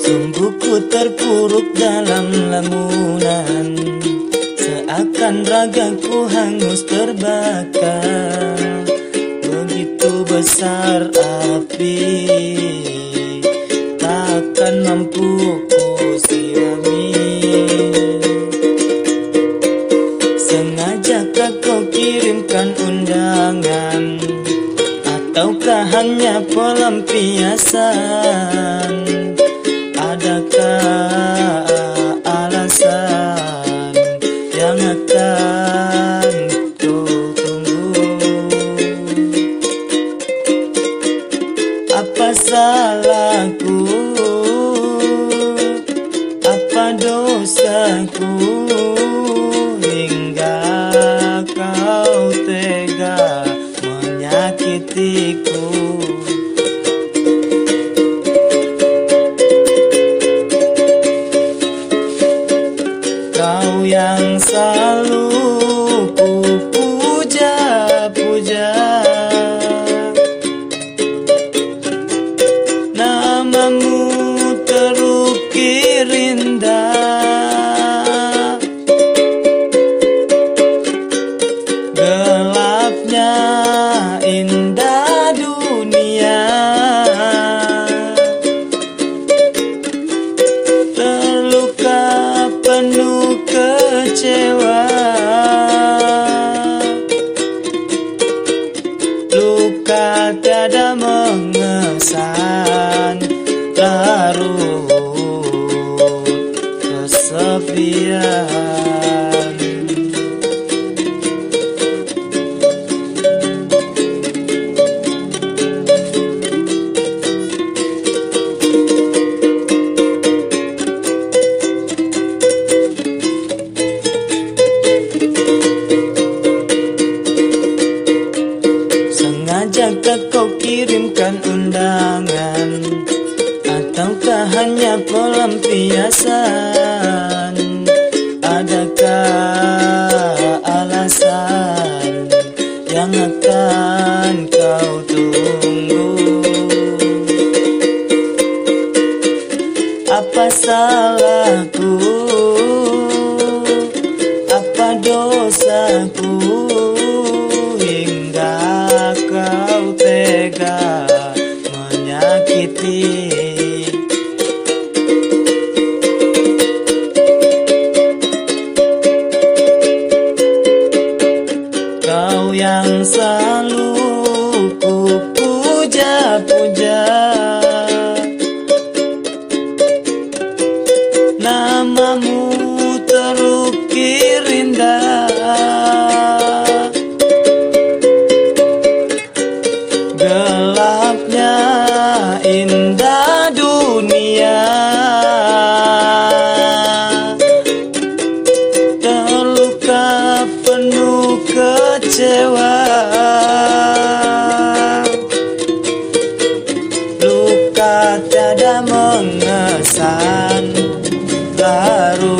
Sungguhku terpuruk dalam lamunan, seakan ragaku hangus terbakar. Begitu besar api, takkan mampu ku sirami. Sengajakah kau kirimkan undangan, ataukah hanya pelampiasan? Adakah alasan yang akan kau tunggu? Apa salahku? Apa dosaku? Hingga kau tega menyakitiku. Kau yang selalu ku puja-puja, namamu terukir indah. Gelapnya indah dunia, terluka penuh kecewa. Luka tiada mengesan, larut kesepian. Sengajakah kau kirimkan undangan, ataukah hanya pelampiasan? Adakah alasan yang akan kau tunggu? Apa salahku? Apa dosaku? Hingga kau tega menyakiti. Kau yang selalu ku puja-puja, namamu terukir indah. Gelapnya indah dunia, terluka penuh kecewa. Luka tiada mengesan, larut